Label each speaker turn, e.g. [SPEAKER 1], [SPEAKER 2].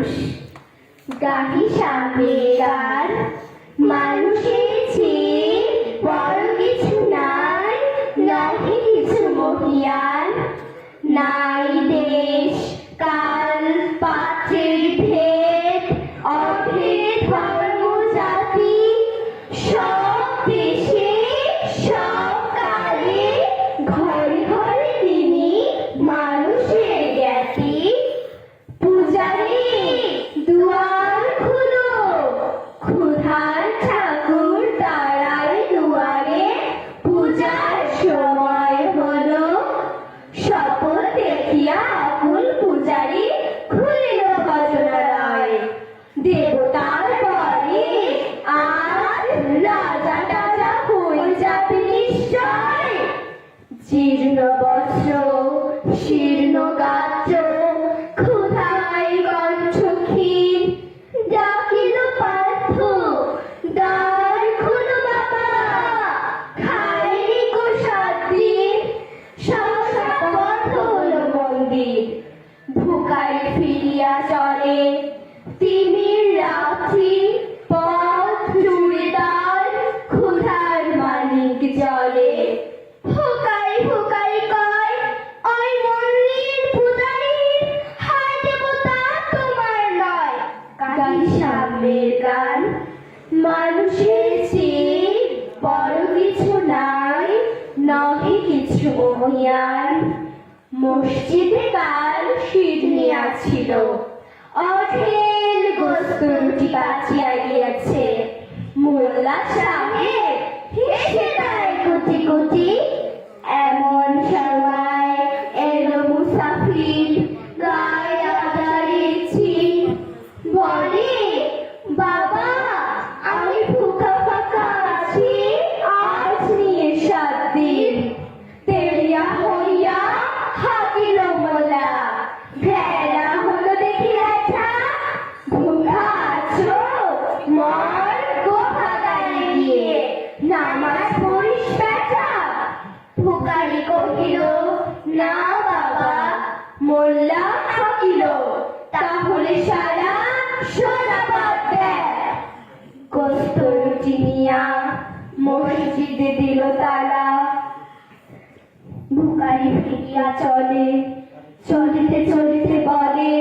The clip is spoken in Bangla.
[SPEAKER 1] মানুষ। গাহি সামনের গান, মানুষের চেয়ে বড় কিছু নাই, নাহি কিছু মহিয়ান। নাই দেশ কাল পাত্রের ভেদ, অভেদ ধর্ম জাতি। সব দেশে সব কালে ঘরে ঘরে তিনি মানুষের জ্ঞাতি। পূজারি দুয়ার খুলো, ক্ষুধার ঠাকুর দাঁড়ায় দুয়ারে। পূজার সময় হলো, শপথ দেখিয়া আকুল পূজারি খুলিল ভজনালয়। দেবতার পরে আজ রাজা টাজা হয়ে যাবে নিশ্চয়। জীর্ণ বস্ত্র শীর্ণ গাত্র, ক্ষুধায় কণ্ঠ ক্ষীণ। ডাকিল পার্থ, দ্বার খোলো বাবা, খাইনি গো 7 দিন। সহসা বন্ধ হলো মন্দির। ভুকাই ফিরিয়া চলে, তিমির রাত্রি পথ জুড়ে তার, ক্ষুধার মানিক জলে। হুকাই হুকাই কয়, ওই মন্দির পূজারীর, হায় দেবতা তোমার নয়। গাহি সামনের গান, মানুষের চেয়ে বড় কিছু নাই, নহে কিছু মহিয়ান। মসজিদে কাল সিডনিয়া ছিল, অঢেল গোস্ত রুটি বাঁচিয়া গিয়াছে। মোল্লা সাহেব হেসে দেয় কোটি কোটি। এমন সময় এলো মুসাফির, গায়ে আদারের ছিট। বলে, বাবা আমি ভুকা ফাঁকা আছি, আজ নিয়ে 7 দিন। তেরিয়া হইয়া হাকিল মোল্লা, ভেড়া হলো দেখি লেখা। ভুকা আছো, মর গোহাগারে গিয়ে নামাজ পড়িস বেটা। ভুকারি কহিল, না বাবা। মোল্লা হাকিল, তাহলে সারা সোজা পথ দেখ। গোস্ত রুটি নিয়া মসজিদে দিল তালা। ভুকারি ফিরিয়া চলে, চলিতে চলিতে বলে,